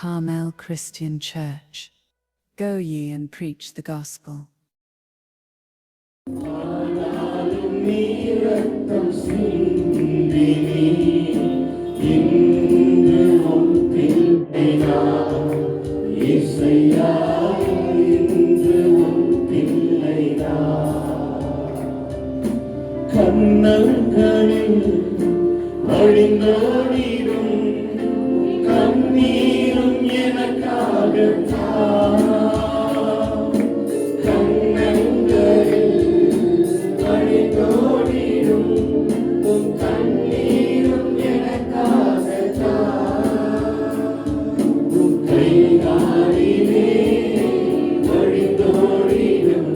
Carmel Christian Church. Go ye and preach the gospel. கண்ணங்களில் வழிந்தோடிடும் கண்ணீரும் எனக்காகத்தான். கண்ணங்களில் வழிந்தோடிடும் கண்ணீரும் எனக்காகத்தான். கைகாலிலே வழிந்தோடிடும்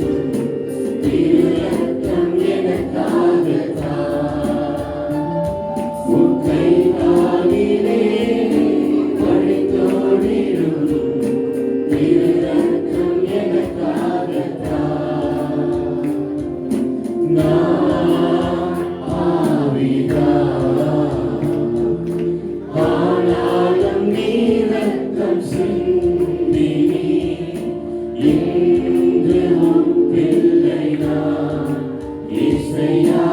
திருரத்தம் எனக்காகத்தான். கைகாலிலே வழிந்தோடிடும் திருரத்தம் எனக்காகத்தான். நான் பாவிதான், ஆனாலும் நீ ரத்தம் சிந்தி இன்று உன் பிள்ளை நான். இசையா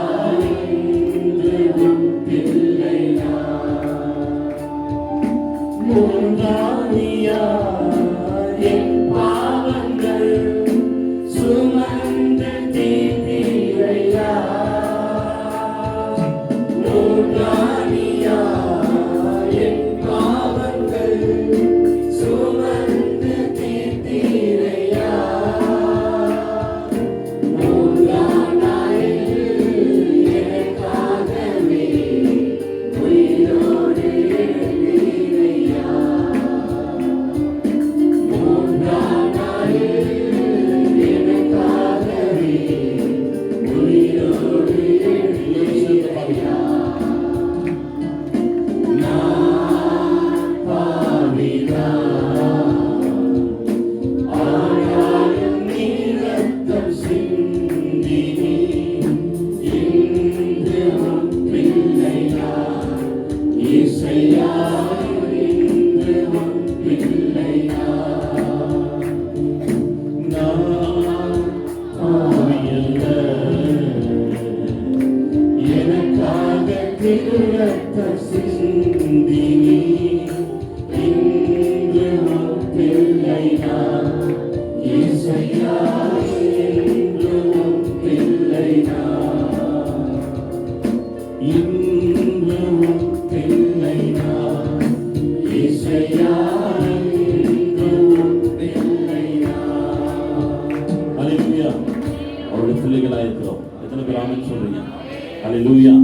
இன்று உன் பிள்ளை நான். மூன்றானியா என் பாவங்கள் சுமந்து தீர்த்தீரையா. மூன்றானியா என் பாவங்கள் சுமந்து தீர்த்தீரையா. மூன்றாம் நாளில் எனக்காகவே உயிரோடு எழுந்தீரையா. மூன்றாம் நாளில் எனக்காகவே உயிரோடு எழுந்தீரையா. நான் பாவிதான், ஆனாலும் நீ ரத்தம் சிந்தி இன்று உன் பிள்ளை நான். இசையா இன்று உன் பிள்ளை நான். நான் பாவியல்ல, எனக்காக திருரத்தம் சிந்தி இன்று உன் பிள்ளை நான். இசையா இன்று உன் பிள்ளை நான். இன்று உன் பிள்ளை நான். இசையா இன்று உன் பிள்ளை நான். ஹல்லேலூயா. அவருடைய பிள்ளைகளாக இருக்கிறோம். எத்தனை பேர் ஆமென் சொல்றீங்க? ஹல்லேலூயா.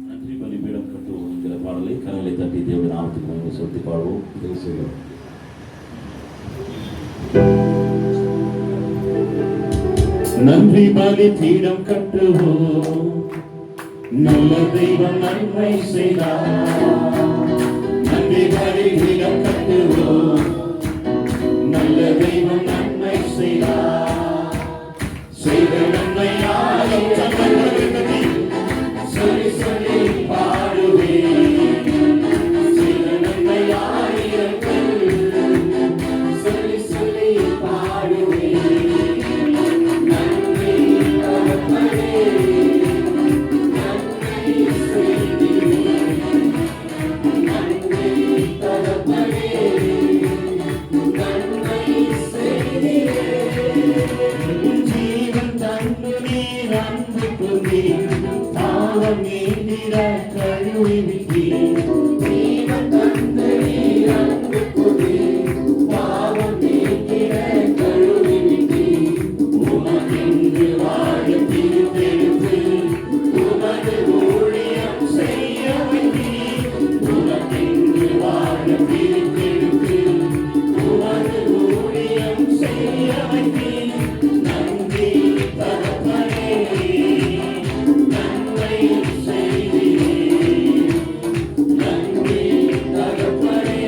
நன்றி பலிபீடம் கட்டுவோம் என்கிற பாடலை கரங்களை தட்டி தேவனுடைய நாமத்துக்கு மகிமை செலுத்தி பாடுவோம். இதை செய்வோம். நன்றி பலிபீடம் கட்டுவோம், நல்ல தெய்வம் நன்மை செய்தார். நன்றி பலிபீடம் கட்டுவோம், நல்ல தெய்வம் நன்மை செய்தார். செய்த நன்மையாலும் சம்பந்தத்தை சொல்லி சொல்லி பாடுவேன். செய்த நன்மையாயிரங்கள் சொல்லி சொல்லி பாடுவேன். நன்றி தகப்பனே, நன்மை செய்தீர். நன்றி தகப்பனே, நன்மை செய்தீரே. ஜீவன் தந்து நீர் அன்பு கொண்டீர், பாவம் நீங்கிட கழுவி விட்டீர். ஜீவன் தந்து நீர் அன்பு கொண்டீர், பாவம் நீங்கிட கழுவி விட்டீர். உமக்கென்று வாழ தீர்த்தெடுத்து உமது ஊழியம் செய்ய வைத்தீர். உமக்கென்று வாழ தீர்த்தெடுத்து உமது ஊழியம் செய்ய வைத்தீர். நன்றி தகப்பனே, நன்மை செய்தீர். நன்றி தகப்பனே,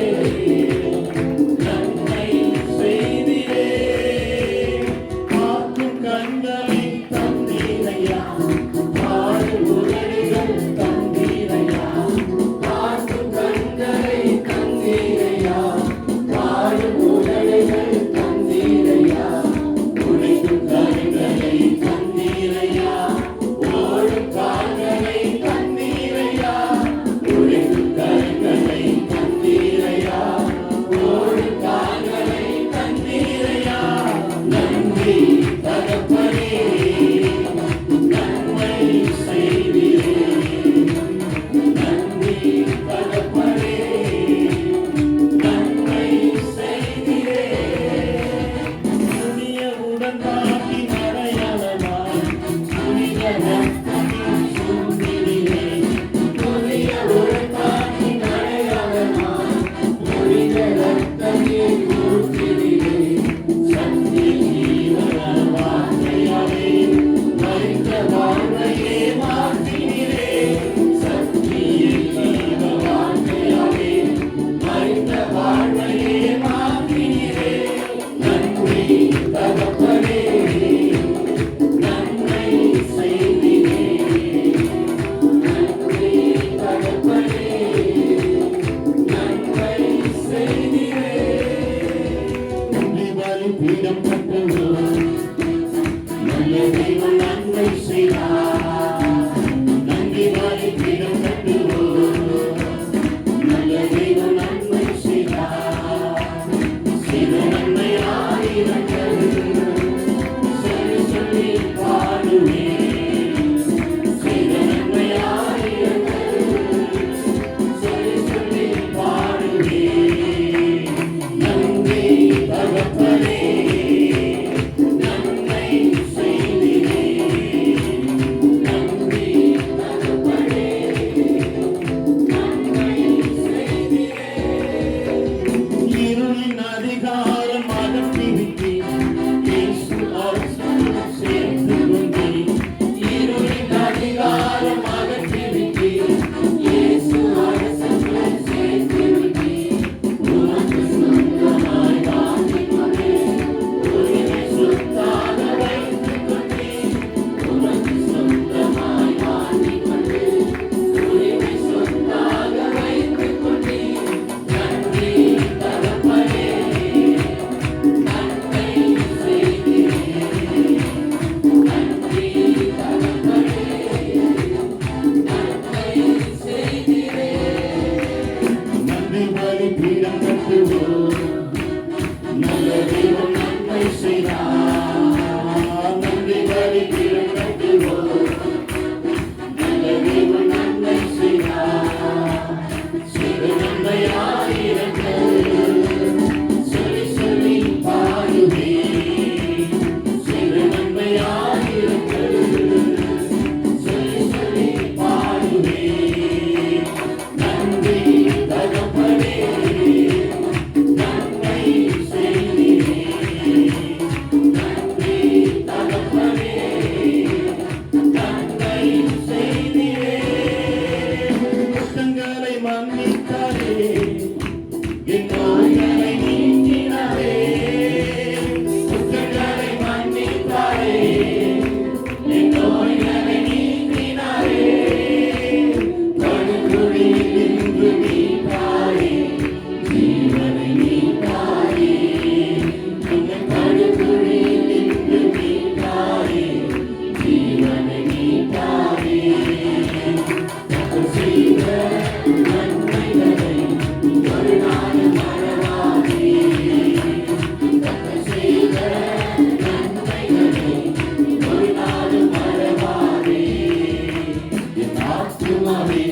ஆத்துமாவே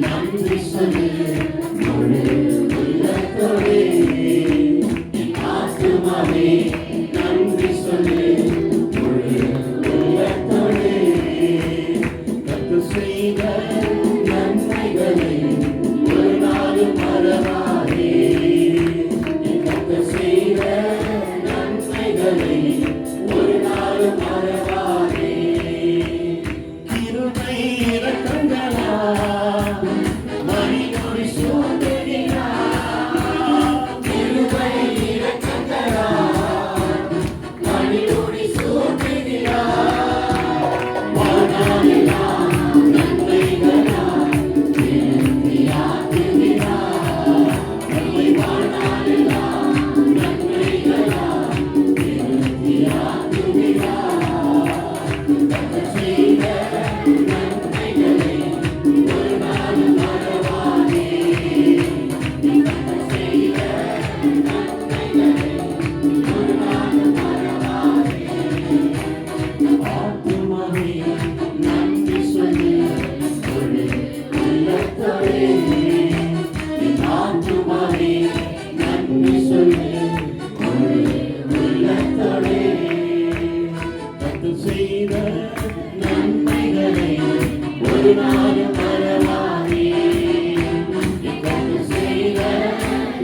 நன்றி சொல்லு முழு உள்ளத்தோடே. என் ஆத்துமாவே நன்றி சொல்லு முழு உள்ளத்தோடே. கர்த்தர் செய்த நன்மைகளை ஒரு நாளும் மறவாதே. கர்த்தர் செய்த நன்மைகளை ஒரு நாளும் மறவாதே. கிருபை இரக்கங்களா மணிநொடி சூழ்நிலையா. கிருபை இரக்கங்களா மணிநொடி சூழ்நிலையா. வாழ்நாளெல்லாம் நன்மைகளா திருப்தியாக்குகிறா. நம்மை வாழ்நாளெல்லாம் நன்மைகளா திருப்தியாக்குகிறா. கர்த்தர் செய்த நன்மைகளை ஒரு நாளும் மறவாதே. கர்த்தர் செய்த நன்மைகளை ஒரு நாளும் மறவாதே. ஆத்துமாவே நன்றி சொல்லு முழு உள்ளத்தோடே. என் ஆத்துமாவே நன்றி சொல்லு முழு உள்ளத்தோடே. கர்த்தர் செய்த நன்மைகளை ஒரு நாளும் மறவாதே. கர்த்தர் செய்த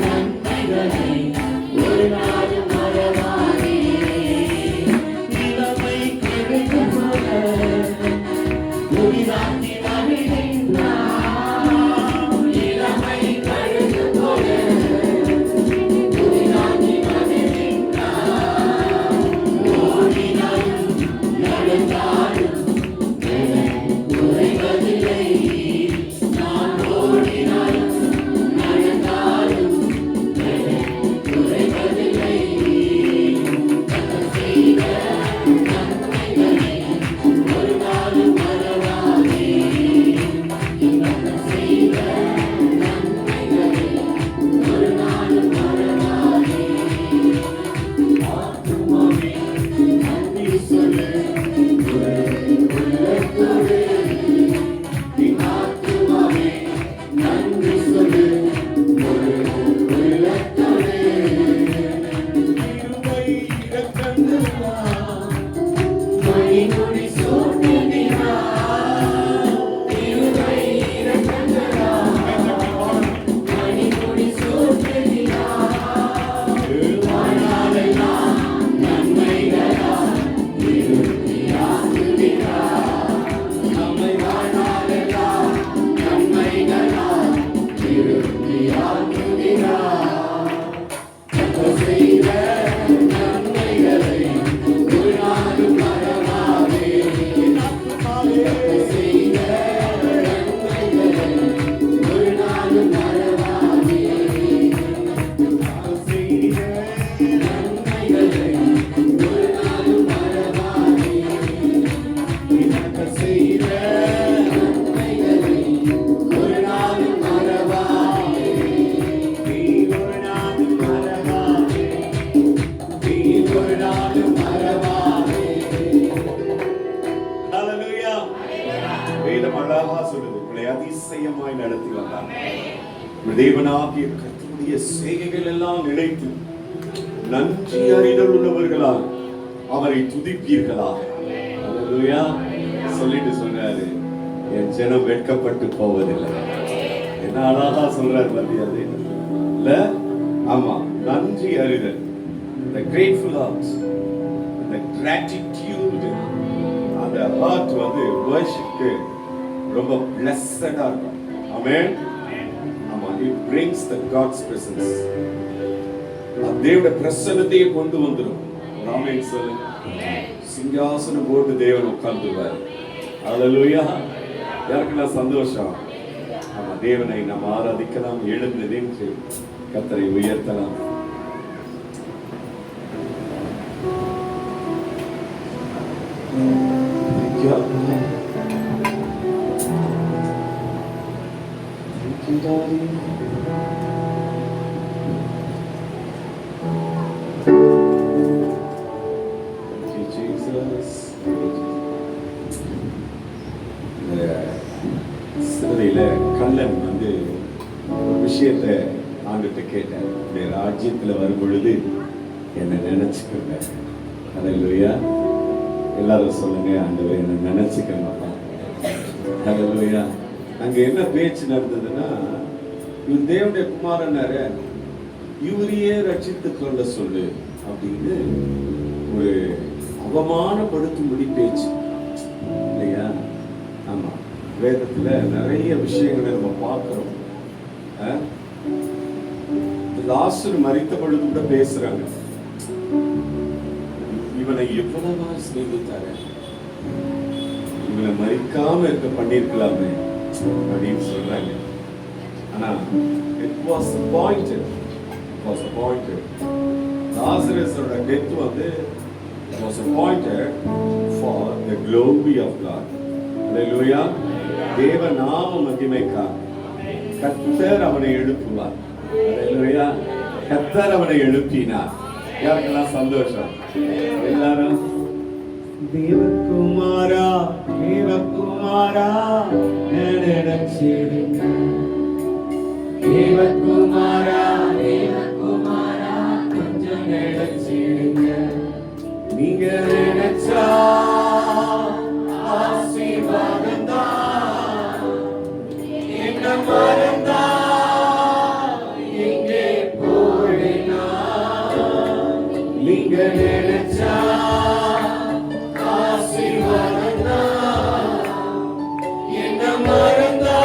நன்மைகளை ஒரு நாளும் மறவாதே. இளமை கழுகு போல புதிதாக்கி வருகின்றார். இளமை கழுகு போல புதிதாக்கி வருகின்றார். ஓடினாலும் நடந்தாலும் குறைவதில்லை. நான் ஓடினாலும் நடந்தாலும் குறைவதில்லை. கர்த்தர் செய்த நன்மைகளை ஒரு நாளும் மறவாதே. கர்த்தர் செய்த நன்மைகளை ஒரு நாளும் மறவாதே. ஆத்துமாவே நன்றி சொல்லு முழு உள்ளத்தோடே. என் ஆத்துமாவே நன்றி சொல்லு முழு உள்ளத்தோடே. கிருபை இரக்கங்களா மணிநொடி சூழ்நிலையா. கிருபை இரக்கங்களா மணிநொடி சூழ்நிலையா. வாழ்நாளெல்லாம் நன்மைகளா திருப்தியாக்குகிறா. நம்மை வாழ்நாளெல்லாம் நன்மைகளா திருப்தியாக்குகிறா. கர்த்தர் செய்த நன்மைகளை ஒரு நாளும் மறவாதே. கர்த்தர் செய்த நன்மைகளை ஒரு நாளும் மறவாதே. கர்த்தர் செய்த நன்மைகளை ஒரு நாளும் மறவாதே. கர்த்தர் செய்த நன்மைகளை ஒரு நாளும் மறவாதே. நீ ஒரு நாளும் மறவாதே. நீ ஒரு நாளும் மறவாதே. ஹல்லேலூயா. வேதம் அழகா சொல்லுது, உங்களை அதிசயமாய் நடத்தி வந்தார். உங்கள் தேவனாகிய கர்த்தருடைய செய்கைகள் எல்லாம் நினைத்து நன்றி அறிதல் உள்ளவர்களால் அவரை துதிப்பீர்களாக. ஹல்லேலூயா. சொல்லிட்டு சொல்றாரு, என் ஜனம் வெட்கப்பட்டு போவதில்லை. என்ன அழகா சொல்றாரு பாத்தியா அது இல்ல? ஆமா, நன்றி அறிதல், the grateful heart, the gratitude, அந்த heart வந்து worshipக்கு ரொம்ப blessed-ஆ இருக்கும். ஆமென். ஆமா, it brings the God's presence. தேவனுடைய பிரசன்னத்தையே கொண்டு வந்துடும். ஆமென் சொல்லுங்க. சிங்காசனம் போட்டு தேவன் உட்கார்ந்துருவார். ஹல்லேலூயா. யாருக்கெல்லாம் சந்தோஷம்? ஆமா, தேவனை நாம் ஆராதிக்கலாம். எழுந்து நின்று கர்த்தரை உயர்த்தலாம். சிறுவையில கண்ணன் வந்து ஒரு விஷயத்தை ஆண்டுகிட்ட கேட்டேன். இந்த ராஜ்யத்துல வரும் பொழுது என்னை நினைச்சுக்கோங்க. ஹல்லேலூயா. எல்லாரும் சொல்லுங்க, ஆண்டவரே என்னை நினைச்சுக்கோங்கப்பா. ஹல்லேலூயா. அங்க என்ன பேச்சு நடந்ததுன்னா, இவர் தேவனுடைய குமாரனார இவரையே ரட்சித்துக் கொள்ள சொல்லு அப்படின்னு ஒரு அவமானப்படுத்தும்படி பேச்சு இல்லையா? ஆமா, வேதத்துல நிறைய விஷயங்களை நம்ம பார்க்கிறோம். லாசரு மரித்த பொழுது கூட பேசுறாங்க, இவனை எவ்வளவா சிநேகித்தாரு, இவனை மரிக்காம இருக்க பண்ணிருக்கலாமே அப்படின்னு சொல்றாங்க. ஆனா it was appointed லாசரஸோட டெத் வந்து it was appointed for the glory of God. ஹல்லேலூயா. தேவ நாம மகிமைக்காக கர்த்தர் அவனை எழுப்புவார். ஹல்லேலூயா. கர்த்தர் அவனை எழுப்பினார். யாருக்கெல்லாம் சந்தோஷம்? எல்லாரும் தேவகுமாரா தேவகுமாரா நினைச்சிடுங்க, தேவகுமாரா தேவகுமாரா கொஞ்சம் நினைச்சிடுங்க. நீங்க நினைச்சா ஆசீர்வாதம் தான், என்ன மறந்தா எங்கே போறேனா, நீங்க நினைச்சா ஆசீர்வாதம் தான், என்ன மறந்தா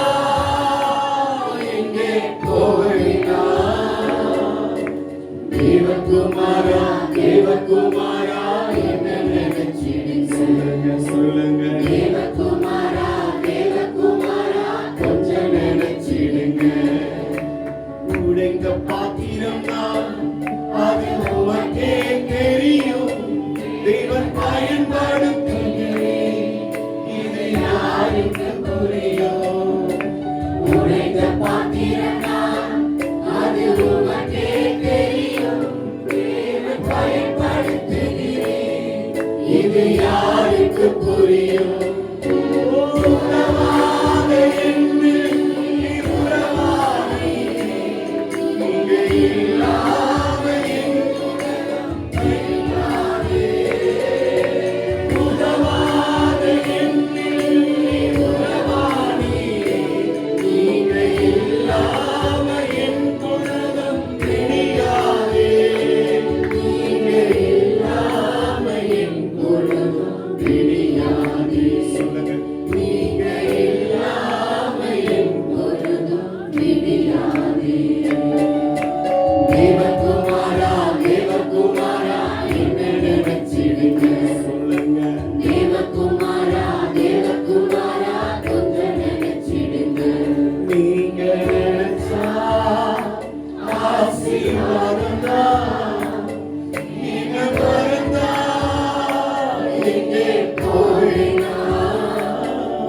எங்கே போறேனா. தேவகுமாரா தேவகுமாரா என்ன நினைச்சிடுங்க, சொல்லுங்க சொல்லுங்க. தேவகுமாரா தேவகுமாரா கொஞ்சம் நினைச்சிடுங்க. உடைந்த பாத்திரம் தான் அது உமக்கே தெரியும், தேவன் பயன்படுத்துகிறேன், இது யாருக்கு புரியும்? உடைந்த பாத்திரம் தான் அது உமக்கே தெரியும், தேவன் பயன்படுத்துகிறேன், இது யாருக்கு புரியும்? உறவாக என்று நீ உறவாடி, நீங்க இல்லாம என் உலகம் தெரியாதே. உறவாக என்று நீ உறவாடி, நீங்க இல்லாம என் உலகம் தெரியாதே. நீங்க இல்லாம என் உலகம் தெரியாதே. சொல்லுங்க. நீங்க இல்லாம என் உலகம் தெரியாதே. தேவகுமாரா தேவகுமாரா என்ன நினைச்சிடுங்க, சொல்லுங்க. தேவகுமாரா தேவகுமாரா கொஞ்சம் நினைச்சிடுங்க. நீங்க நினைச்சா ஆசீர்வாதம் தான், நீங்க மறந்தா எங்கே போறேனா.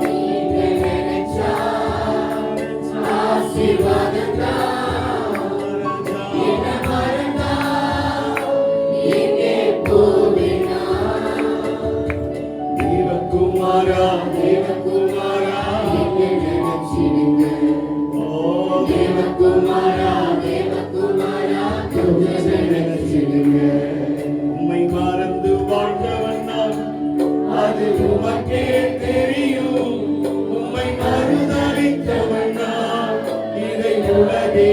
நீங்க நினைச்சா ஆசீர்வாதம் தான், என்ன மறந்தா எங்கே போறேனா. தேவகுமாரா தேவகுமாரா என்ன நினைச்சிடுங்க. ஓ தேவகுமாரா தேவகுமாரா கொஞ்சம் நினைச்சிடுங்க. உம்மை மறந்து வாழ்ந்தவன் நான், அது உமக்கே தெரியும், உம்மை மறுதலித்தவன் நான், இதை உலகே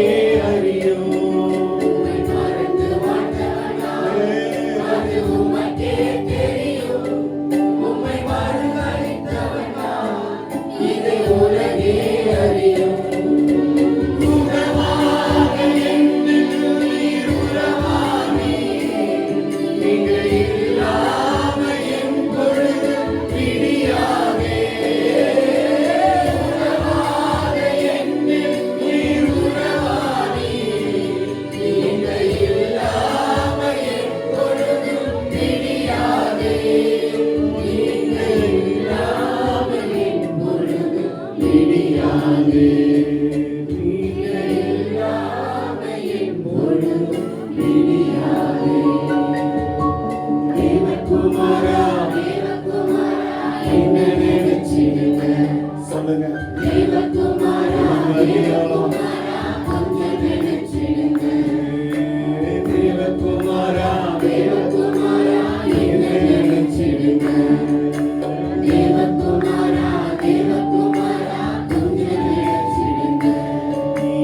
அறியும். உம்மை மறந்து வாழ்ந்தவன் நான், அது உமக்கே தெரியும், உம்மை மறுதலித்தவன் நான், இதை உலகே அறியும். உறவாக என்று நீர் உறவாடி, நீங்க இல்லாம என் பொழுது விடியாதே. உறவாக என்று நீர் உறவாடி, நீங்க இல்லாம என் பொழுது விடியாதே. நீங்க இல்லாம என் பொழுது விடியாதே. நீங்க இல்லாம என் பொழுது விடியாதே. தேவகுமாரா தேவகுமாரா என்ன நினைச்சிடுங்க, சொல்லுங்க. தேவகுமாரா தேவகுமாரா என்னை நினைச்சிடுங்க. நீங்க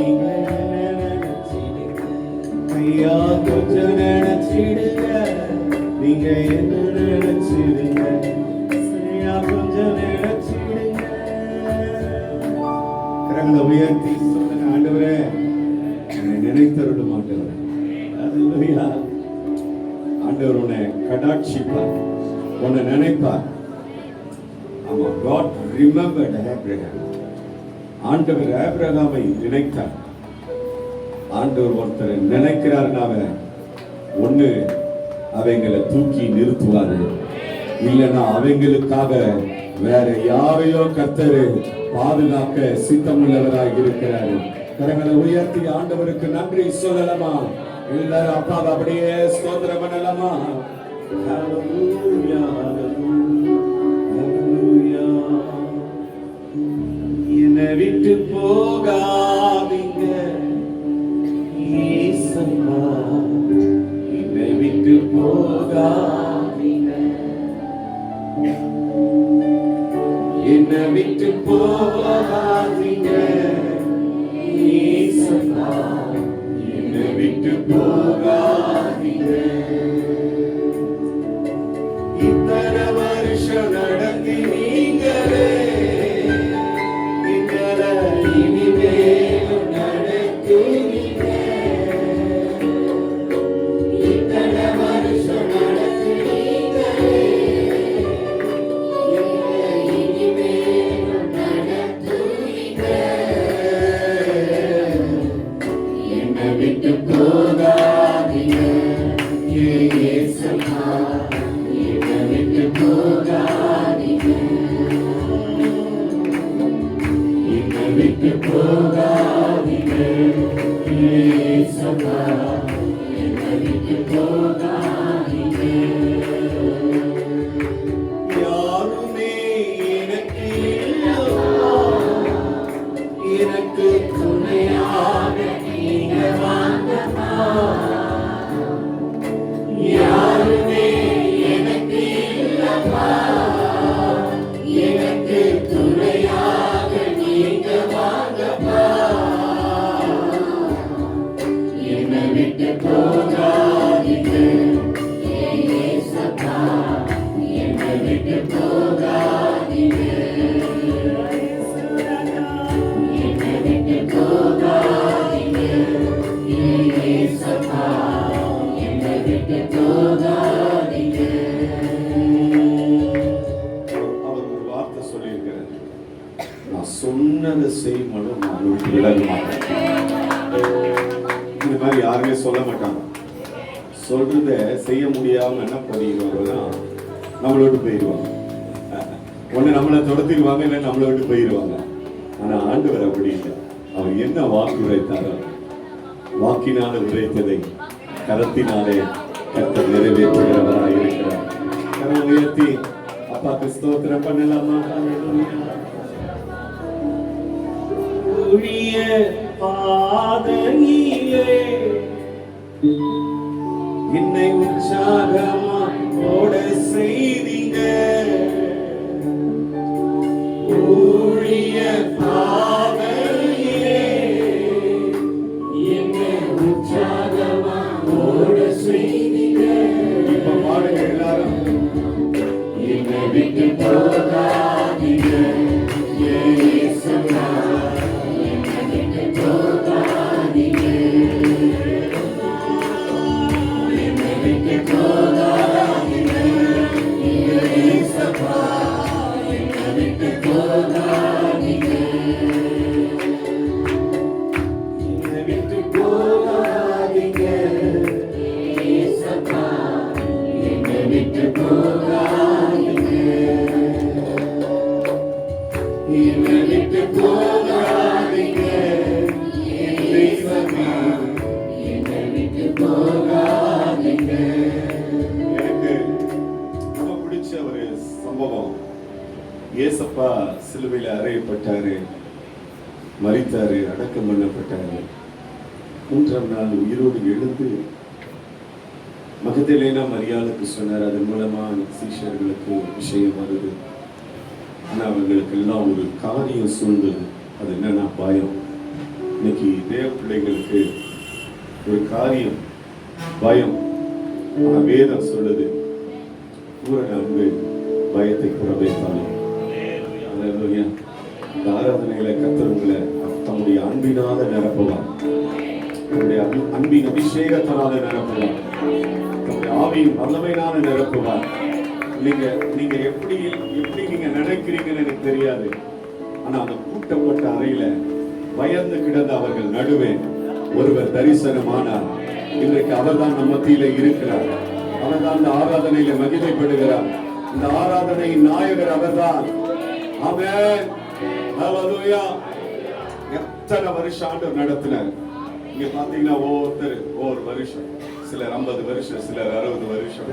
என்னை நினைச்சிடுங்க. ஐயா கொஞ்சம் நினைச்சிடுங்க. நீங்க என்ன நினைச்சிடுங்க. ஐயா கொஞ்சம் நினைச்சிடுங்க. கரங்களை உயர்த்தி சொல்லுங்க, ஆண்டவரே என்னை நினைத்தருட மாட்டவரே. அல்லேலூயா. ஆண்டவர் உன்னை கடாட்சிப்பார், உன்னை நினைப்பார். ஆமா, God remembered Abraham. ஆண்டவர் ஆபிரகாமை நினைத்தார். ஆண்டவர் ஒருத்தரை நினைக்கிறாருனாவ ஒண்ணு அவங்களை தூக்கி நிறுத்துவாரு, இல்லைன்னா அவங்களுக்காக வேற யாரையோ கர்த்தர் பாதுகாக்க சித்தமுள்ளவராக இருக்கிறாரு. கரங்களை உயர்த்தி ஆண்டவருக்கு நன்றி சொல்லலாமா? எல்லாரும் அப்பா அப்படியே ஸ்தோத்திரம் பண்ணலாமா? ஹல்லேலூயா, ஹல்லேலூயா. என்னை விட்டு போகாதீங்க இயேசப்பா, என்னை விட்டு போகாதீங்க, என்னை விட்டு போகாதீங்க இயேசப்பா, என்னை விட்டு போகாதீங்க. இத்தனை வருஷம் நடத்தி நீங்களே எங்களை இனிமேலும் நடத்துவீங்க. இத்தனை வருஷம் நடத்தி நீங்களே எங்களை இனிமேலும் நடத்துவீங்க. என்னை விட்டு போகாதீங்க இயேசுவா, என்னை விட்டு போகாதீங்க, என்னை விட்டு போகாதீங்க இயேசுவா, என்னை விட்டு போகாதீங்க. யாருமே எனக்கு இல்லையா, எனக்கு துணையாக நீங்க வாங்கம்மா. யாருமே எனக்கு இல்லையா, எனக்கு துணையாக நீங்க வாங்கம்மா. என்னை விட்டு போகாதீங்க இயேசுவா, என்னை விட்டு போகாதீங்க, என்னை விட்டு போகாதீங்க இயேசுவா, என்னை விட்டு போகாதீங்க. அவர் ஒரு வார்த்தை சொல்லியிருக்கிறார், நான் சொன்னதை செய்யணும், நான் விட்டு விலக மாட்டேன். இந்த மாதிரி யாருமே சொல்ல மாட்டாங்க. சொல்றத செய்ய முடியாம என்ன பண்ணிடுவாங்கன்னா நம்மளை விட்டு போயிடுவாங்க. ஒண்ணு நம்மளை துரத்திடுவாங்க, இல்லை நம்மளை விட்டு போயிடுவாங்க. ஆனா ஆண்டவர் அப்படி இல்லை. அவர் என்ன வாக்கு உரைத்தாரோ, வாக்கினால உரைத்ததை கரத்தினாலே கர்த்தர் நிறைவேற்றுகிறவராக இருக்கிறார். கரம் உயர்த்தி அப்பாக்கு ஸ்தோத்திரம் பண்ணலாமா? ஊழிய பாதையிலே என்னை உற்சாகமா ஓட செய்தீங்க. ஊழிய பாதையிலே என்னை உற்சாகமா ஓட செய்தீங்க. இப்ப பாடுங்க எல்லாரும், என்னை விட்டு போகாதீங்க இயேசுவா, என்னை விட்டு போகாதீங்க, என்னை விட்டு போகாதீங்க இயேசுவா, என்னை விட்டு போகாதீங்க, என்னை விட்டு போகாதீங்க இயேசுவா, என்னை விட்டு போகாதீங்க, என்னை விட்டு போகாதீங்க இயேசுவா, என்னை விட்டு போகாதீங்க. எனக்கு ரொம்ப பிடிச்ச ஒரு சம்பவம், ஏசப்பா சிலுவையில் அறையப்பட்டாரு. மரித்தாரு, அடக்கம் பண்ணப்பட்டாரு. 3ஆம் நாள் உயிரோடு எழுந்து மகதலேனா மரியாளுக்கு சொன்னார். அதன் மூலமா சீஷர்களுக்கு விஷயம் வருது. ஆனா அவங்களுக்கு எல்லாம் ஒரு காரியம் சூழ்ந்தது. அது என்னன்னா பயம். இன்னைக்கு தேவ பிள்ளைங்களுக்கு ஒரு காரியம் பயம். ஆனா வேதம் சொல்லுது, பூரண அன்பு பயத்தை புறவைத்தாலும். அல்லேலூயா. இந்த ஆராதனைகளை கர்த்தர் உங்களை தம்முடைய அன்பினால நிரப்புவார். தம்முடைய அன்பின் அபிஷேகத்தினால நிரப்புவார். தம்முடைய ஆவியின் வல்லமையினால நிரப்புவார். நீங்க எப்படி நீங்க நினைக்கிறீங்கன்னு எனக்கு தெரியாது. ஆனா அந்த கூட்டப்பட்ட அறையில பயந்து கிடந்த அவர்கள் நடுவே ஒருவர் தரிசனமானார். இன்றைக்கு அவர்தான் நம்ம மத்தியில இருக்கிறார். அவர்தான் இந்த ஆராதனையில மகிமைப்படுகிறார். இந்த ஆராதனையின் நாயகர் அவர்தான். ஆமென். ஹல்லேலூயா. எத்தனை வருஷம் ஆண்டவர் நடத்தினார். இங்க பாத்தீங்கன்னா ஒவ்வொரு வருஷம், சிலர் 50 வருஷம், சிலர் 60 வருஷம்,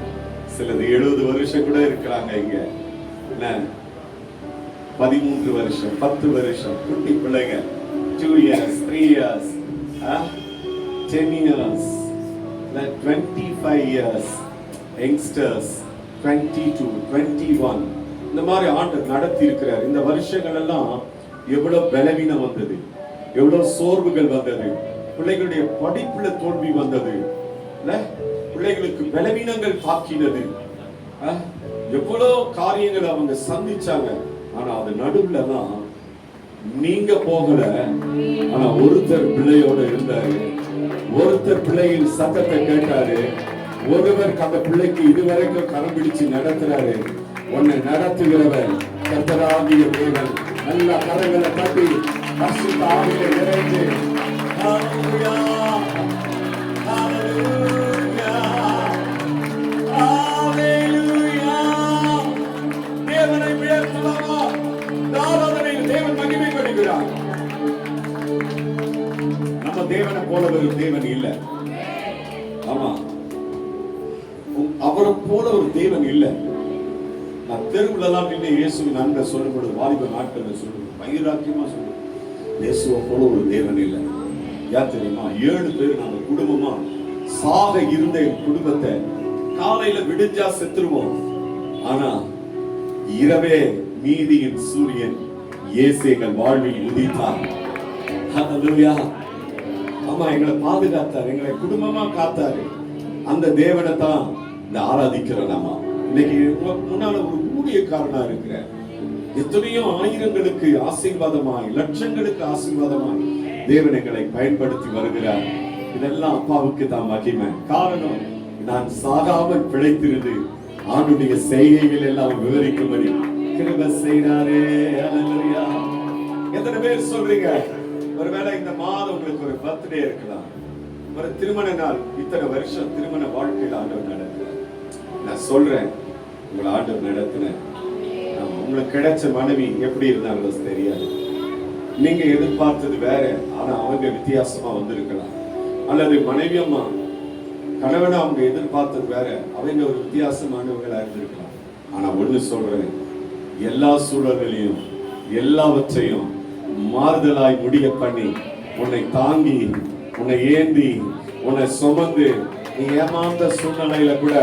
சிலர் 70 வருஷம் கூட இருக்கிறாங்க. இங்க 13 வருஷம், 10 வருஷம், குட்டி பிள்ளைங்க 2 years, 3 years, 10 years, 25 years, youngsters 22, 21. இந்த மாதிரி ஆண்டவர் நடத்தி இருக்கிறார். இந்த வருஷங்கள் எல்லாம் எவ்வளவு பலவீனம் வந்தது, எவ்வளவு சோர்வுகள் வந்தது, பிள்ளைகளுடைய படிப்புல தோல்வி வந்தது, பிள்ளைகளுக்கு பலவீனங்கள் தாக்கினது, எவ்வளவு காரியங்களை அவங்க சந்திச்சாங்க. ஆனா அது நடுவுல தான் நீங்க போகல. ஆனா ஒருத்தர் பிள்ளையோட இருந்தாரு, ஒருத்தர் பிள்ளையின் சத்தத்தை கேட்டாரு, ஒருவர் அந்த பிள்ளைக்கு இதுவரைக்கும் கரம் பிடிச்சு நடத்துறாரு. உன்னை நடத்துகிறவர் கர்த்தராகிய தேவன். நல்ல கரங்களை தட்டி பரிசுத்த ஆவியிலே நிறைந்து ஹல்லேலூயா, ஹல்லேலூயா, ஹல்லேலூயா. தேவனை உயர்த்தலாமா? ஆராதனையில் தேவன் மகிமைப்படுகிறார். நம்ம தேவனை போல ஒரு தேவன் இல்லை. ஆமா, அவரை போல ஒரு தேவன் இல்லை. நான் தெருவுல எல்லாம் நின்று இயேசுவின் அன்பை சொல்லும் பொழுது, வாலிப நாட்கள் சொல்லுவேன், வைராக்கியமா சொல்லுவேன், இயேசுவை போல ஒரு தேவன் இல்லை. யார் தெரியுமா? 7 பேர் நாங்க குடும்பமா சாக இருந்த என் குடும்பத்தை காலையில விடிஞ்சா செத்துருவோம். ஆனா இரவே நீதியின் சூரியன் இயேசு எங்கள் வாழ்வில் உதித்தார். ஹல்லேலூயா. ஆமா, எங்களை பாதுகாத்தார், எங்களை குடும்பமா காத்தாரு. அந்த தேவனை தான் இந்த ஆராதிக்கிறோம். நாம இன்னைக்கு முன்னால ஒரு ஊழியக்காரனா இருக்கிற எத்தனையோ ஆயிரங்களுக்கு ஆசீர்வாதமாய், லட்சங்களுக்கு ஆசீர்வாதமாய் தேவன் எங்களை பயன்படுத்தி வருகிறார். இதெல்லாம் அப்பாவுக்கு தான் மகிமை. காரணம், நான் சாகாமல் பிழைத்திருந்து ஆண்டுடைய செய்கைகள் எல்லாம் விவரிக்கும்படி கிருபை செய்றாரே. ஹல்லேலூயா. எத்தனை பேர் சொல்றீங்க, ஒருவேளை இந்த மாதம் உங்களுக்கு ஒரு பர்த்டே இருக்கலாம், ஒரு திருமண நாள், இத்தனை வருஷம் திருமண வாழ்க்கையில் ஆண்டவர் நடத்துறார். நான் சொல்றேன், உங்களை ஆண்டவர் நடத்தின உங்களுக்கு கிடைச்ச மனைவி எப்படி இருந்தாங்களோ தெரியாது. நீங்க எதிர்பார்த்தது வேற, ஆனா அவங்க வித்தியாசமா வந்திருக்கலாம். அல்லது மனைவி அம்மா கணவனை அவங்க எதிர்பார்த்தது வேற, அவங்க ஒரு வித்தியாசமானவங்களா இருந்திருக்கலாம். ஆனா ஒண்ணு சொல்றேன், எல்லா சூழல்களையும் எல்லாவற்றையும் மாறுதலாய் முடிய பண்ணி, உன்னை தாங்கி, உன்னை ஏந்தி, உன்னை சுமந்து, நீ ஏமாந்த சூழ்நிலையில கூட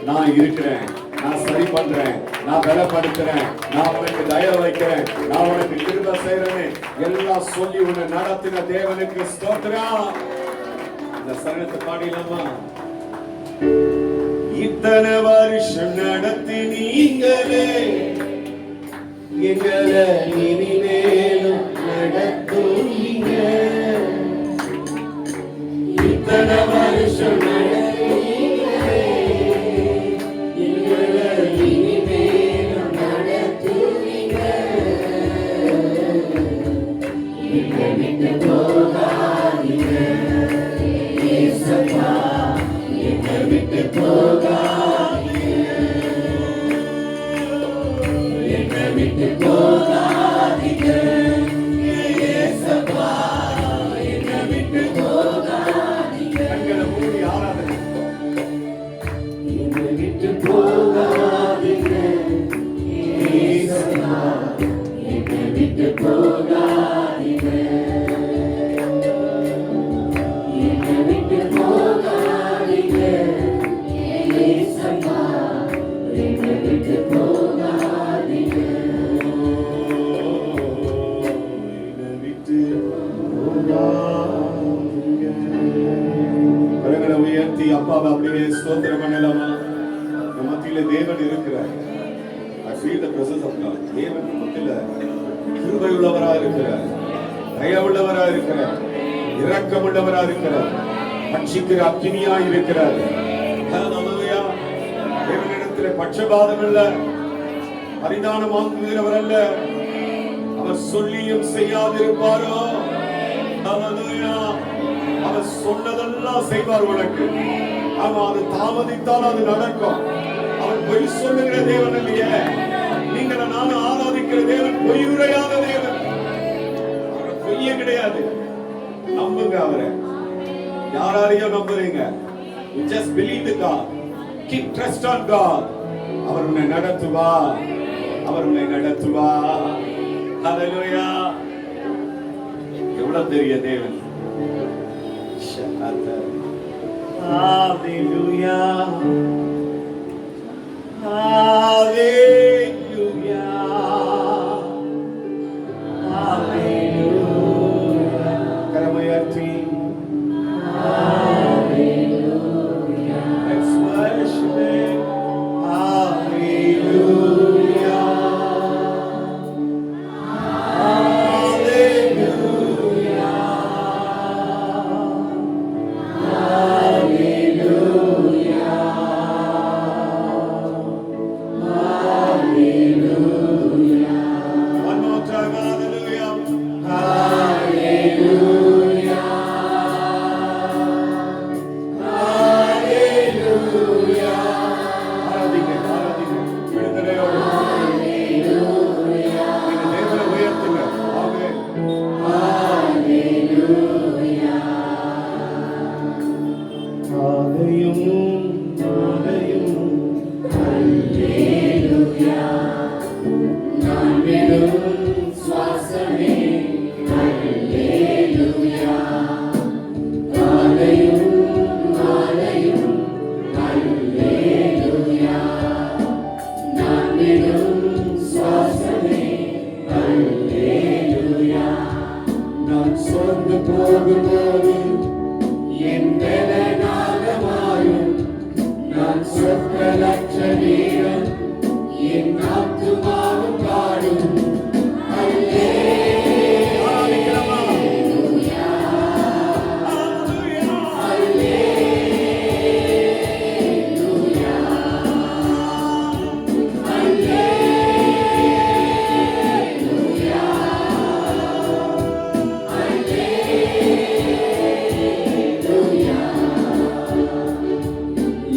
நான் இருக்கிறேன், நான் சரி பண்றேன், நான் பலப்படுத்துறேன், நான் உனக்கு தயவு வைக்கிறேன், நான் உனக்கு கிருபை செய்றேன்னு எல்லாம் சொல்லி உன்னை நடத்தின தேவனுக்கு ஸ்தோத்திரம். இந்த சரணத்தை பாடிடலாமா? இத்தனை வருஷம் நடத்தி நீங்களே எங்களை இனிமேலும் நடத்துவீங்க. இத்தனை வருஷம் போகாதீங்க. உயர்த்தி அப்பாவை அப்படியே ஸ்தோத்திரம் பண்ணலாமா? நம்ம மத்தியில தேவன் இருக்கிறார். I feel the presence of God. தேவன் நம்ம மத்தியில கிருபை உள்ளவராக இருக்கிறார், தயவுள்ளவராக இருக்கிறார், இரக்கம் உள்ளவராக இருக்கிறார், பட்சிக்கிற அக்கினியாய் இருக்கிறார். ஹல்லேலூயா. தேவனிடத்தில் பட்சபாதம் இல்ல, பரிதானம் வாங்குகிறவர் அல்ல. அவர் சொல்லியும் செய்யாதிருப்பாரோ? ஹல்லேலூயா. அவர் சொன்னதெல்லாம் செய்வார் உனக்கு. ஆமா, அது தாமதித்தால் அது நடக்கும். அவர் பொய் சொல்லுகிற தேவன் இல்லையே. நீங்கள் நானும் ஆராதிக்கிற தேவன் பொய் உரையாத தேவன். அவர் பொய்யே கிடையாது. நம்புங்க அவரை. யாரையும் நம்புறீங்க? You just believe the God. Keep trust on God. அவர் உன்னை நடத்துவார். அவர் உன்னை நடத்துவார். ஹல்லேலூயா. எவ்வளவு பெரிய தேவன். ஹல்லேலூயா. ஹல்லேலூயா. ஹல்லேலூயா. கரமுயர்த்தி ஹல்லேலூயா. Let's worship him. Hallelujah. Hallelujah. Hallelujah. Hallelujah. One more time, hallelujah. Hallelujah. Hallelujah. ஆராதிங்க, ஆராதிங்க. விடுதலையோடு. Hallelujah. நீங்க தேவனை உயர்த்துங்க. ஆமென். Hallelujah. ஆதையும் ஆதையும் Hallelujah. நான் விடும் சுவாசமே Hallelujah. ஆதையும் ஆதையும் Hallelujah. நான் விடும் சுவாசமே Hallelujah. நான் சொந்து போகும்போது என் பலனாக மாறும். நான் சொற்களற்ற நேரம் என் ஆத்துமாவும் பாடும்.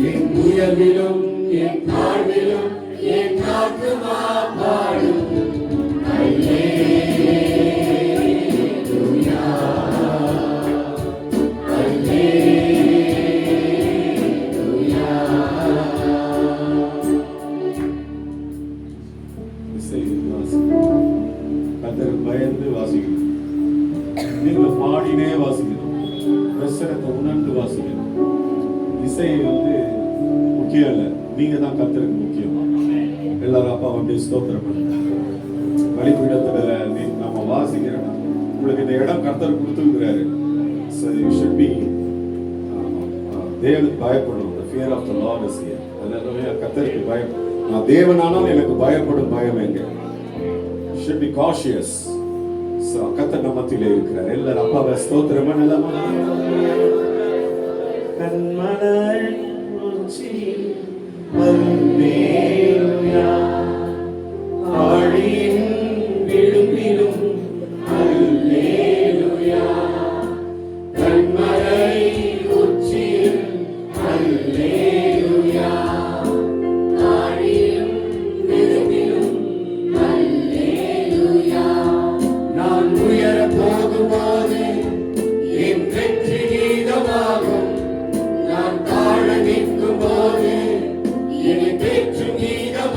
என் உயர்விலும் என் தாழ்விலும் என் ஆத்துமா பாடும். அல்லேலூயா. அல்லேலூயா. கர்த்தருக்கு பயந்து வாசிக்கணும். நீங்க பாடினே வாசிக்கணும். பிரசனத்தை உணர்ந்து வாசிக்கணும். இசை முக்கியம் இல்ல, நீங்க தான் கர்த்தருக்கு முக்கியம். எல்லாரும் அப்பா வந்து ஸ்தோத்திரம் பண்ணுங்க. பலிபீடத்துல நம்ம வாசிக்கிறோம். உங்களுக்கு இந்த இடம் கர்த்தர் கொடுத்துருக்கிறாரு. So you should be தேவனுக்கு பயப்படணும். The fear of the Lord is here. அதனால கர்த்தருக்கு பயம். நான் தேவனானால் எனக்கு பயப்படும் பயம் எங்க? You should be cautious. So கர்த்தர் நம்ம மத்தியிலே இருக்கிறார். எல்லாரும் அப்பாவை ஸ்தோத்திரம் பண்ணலாமா? கண்மலர் உச்சி அல்லேலூயா. ஆழியின் விளிம்பிலும் அல்லேலூயா. கண்மலை உச்சியில் அல்லேலூயா. ஆழியின் விளிம்பிலும் அல்லேலூயா. நான் உயர போகும்போது என் வெற்றி கீதமாகும். நான் தாழ நிற்கும் போது என் வெற்றி கீதம்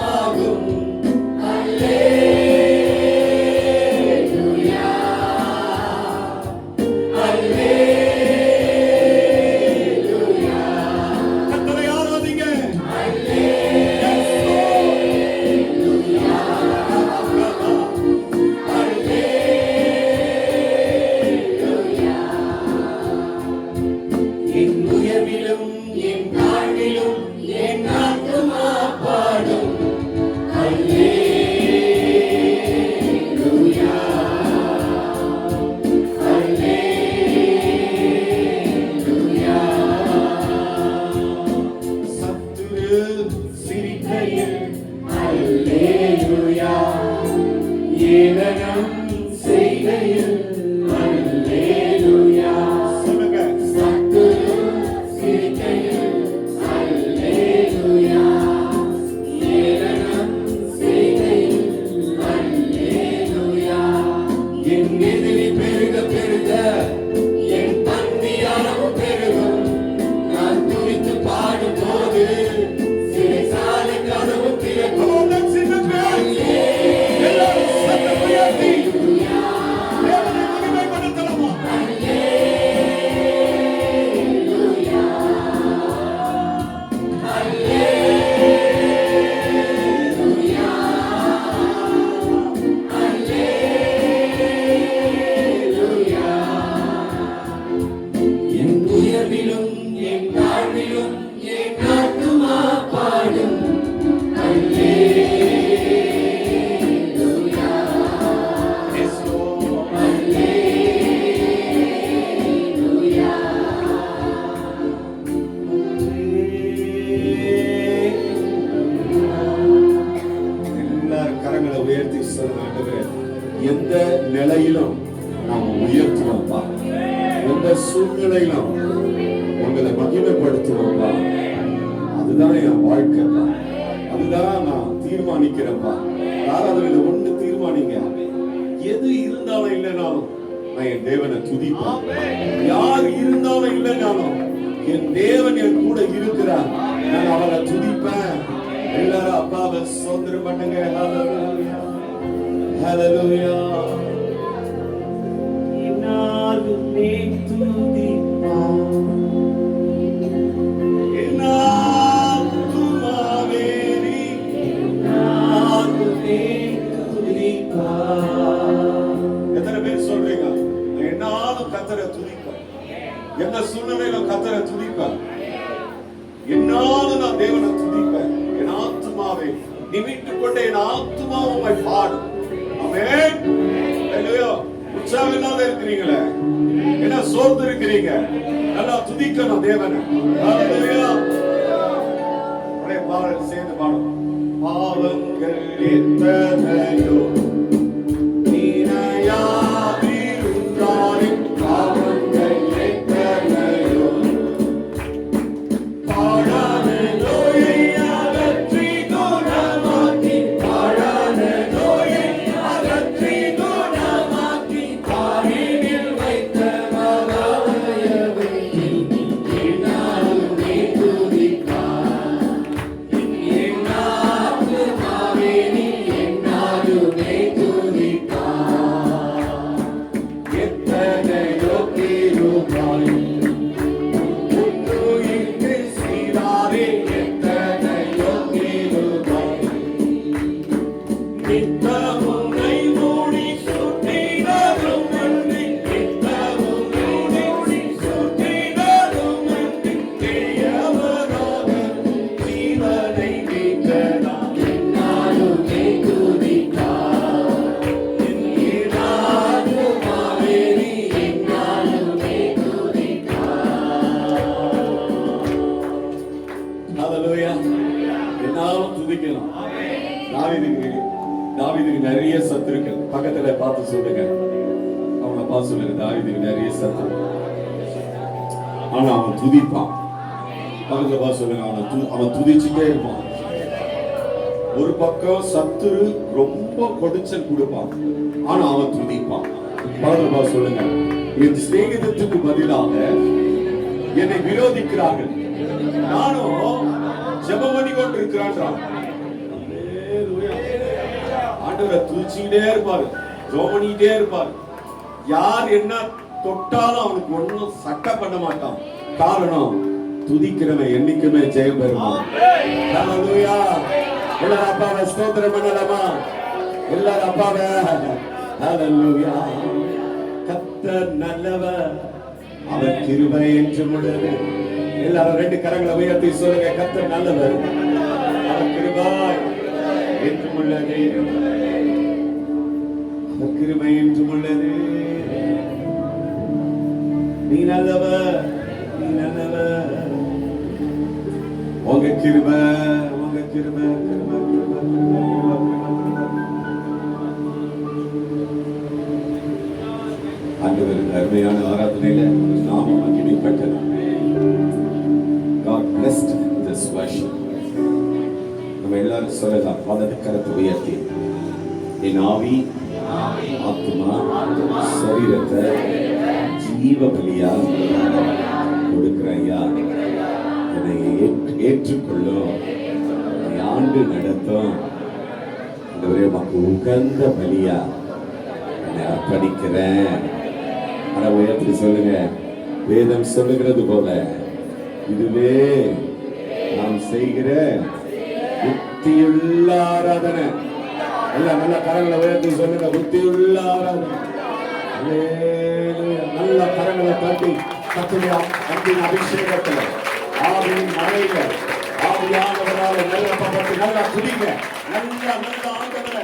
துதிப்போம்ப்பா. எந்த சூழ்நிலையிலும் உங்களை மகிமைப்படுத்துவோம்ப்பா. அதுதான் என் வாழ்க்கைப்பா. அதுதான் நான் தீர்மானிக்கிறேன்ப்பா. ஆராதனையில ஒண்ணு தீர்மானிங்க. எது இருந்தாலும் இல்லைனாலும் நான் என் தேவனை துதிப்பேன். யார் இருந்தாலும் இல்லைனாலும் என் தேவன் என் கூட இருக்கிறார். நான் அவரை துதிப்பேன். எல்லாரும் அப்பாவை சோதனை பண்ணுங்க. ஹல்லேலூயா, ஹல்லேலூயா. இன்னாலுமே துதிப்பான், இன்னாலுமே இன்னாலுமே துதிப்பான். எத்தனை பேர் சொல்றீங்க என்னாலும் கர்த்தரை துதிப்பேன், எந்த சூழ்நிலையிலும் கர்த்தரை துதிப்பேன், என்னாலும் நான் தேவனை துதிப்பேன், என் ஆத்துமாவை நிமிட்டுக் கொண்டு என் ஆத்துமா உம்மை பாடும். ஆமென். ஹல்லேலூயா. உற்சாகம் இல்லாத இருக்கிறீங்களே, என்ன சோர்ந்து இருக்கிறீங்க, நல்லா துதிக்கணும் தேவனை. ஹல்லேலூயா. அப்படியே பாடல் சேர்ந்து பாடும். பாவங்கள் எத்தனையோ நீனையாதிருந்தாலும் பாவங்கள் எத்தனையோ பாழான நோயை அகற்றி குணமாக்கி, பாழான நோயை அகற்றி குணமாக்கி, பாரினில் வைத்த மகாதயவை என்னாலுமே துதிப்பார். என் ஆத்துமாவே நீ என்னாலுமே துதிப்பார். எத்தனையோ கிருபை உன்னுயிர்க்கு சீராரே, எத்தனையோ கிருபை நித்தமும் கைமூடி சுற்றினாலும் நன்றி, நித்தமும் கைமூடி சுற்றினாலும் நன்றி. தேவனாக ஜீவனை மீட்டனாம் என்னாலுமே துதிப்பார். என் ஆத்துமாவே நீ என்னாலுமே துதிப்பார். ஹல்லேலூயா. என்னாலும் துதிக்கலாம். தாவீதுக்கு நிறைய சத்துருக்கள். பக்கத்துல பார்த்து சொல்லுங்க, அவனை பார்த்து சொல்லுங்க, தாவீதுக்கு நிறைய சத்துரு, ஆனா அவன் துதிப்பான். பக்கத்துல பார்த்து சொல்லுங்க, அவன் துதிச்சுட்டே இருப்பான். ஒரு பக்கம் சத்துரு ரொம்ப கொடிச்சல் கொடுப்பான், ஆனா அவன் துதிப்பான். பக்கத்துல பார்த்து சொல்லுங்க, என் சிநேகிதத்துக்கு பதிலாக என்னை விரோதிக்கிறார்கள், நானும் ஜெபம் பண்ணி கொண்டு இருக்கிறான். ஆண்டவரை துதிச்சுக்கிட்டே இருப்பாரு, ஜெபம் பண்ணிக்கிட்டே இருப்பாரு. யார் என்ன தொட்டாலும் அவனுக்கு ஒண்ணும் சட்ட பண்ண மாட்டான். காரணம், துதிக்கிறவன் என்னைக்குமே ஜெயம் பெறுவான். ஹல்லேலூயா. எல்லாரும் அப்பாவை ஸ்தோத்திரம் பண்ணலாமா? எல்லாரும் அப்பாவை. ஹல்லேலூயா. கர்த்தர் நல்லவர், அவர் கிருபை என்றும் உள்ளது. எல்லாரும் ரெண்டு கரங்களை உயர்த்தி சொல்லுங்க, கர்த்தர் நல்லவர், அவர் கிருபை என்றும் உள்ளது, அவர் கிருபை என்றும் உள்ளது. நீ நல்லவர், நீ நல்லவர், உங்க கிருபை, உங்க கிருபை, கிருபை, கிருபை, கிருபை, ஆண்டவருக்கு அருமையான ஆராதனையில நாமம் மகிமைப்பட்டது. God blessed this worship. நம்ம எல்லாரும் சொல்லலாம், வலது கரத்தை உயர்த்தி, என் ஆவி ஆத்துமா சரீரத்தை ஜீவ பலியா கொடுக்கிறேன் ஐயா. என்னை ஏற்றுக்கொள்ளும், என்னை ஆண்டு நடத்தும். ஆண்டவரே, உமக்கு உகந்த பலியா என்னை அர்ப்பணிக்கிறேன். ஆனா உயர்த்தி சொல்லுங்க, வேதம் சொல்லுகிறது போல இதுவே நாம் செய்கிற புத்தியுள்ள ஆராதனை. எல்லாம் நல்ல கரங்களை உயர்த்தி சொல்லுங்க, புத்தியுள்ள ஆராதனை. நல்ல கரங்களை தட்டி கர்த்தருடைய அன்பின் அபிஷேகத்தில் ஆவியின் மழையில ஆவியானவரால் நிரப்பப்பட்டு நல்லா துதிங்க. நல்ல நல்ல ஆண்டவரே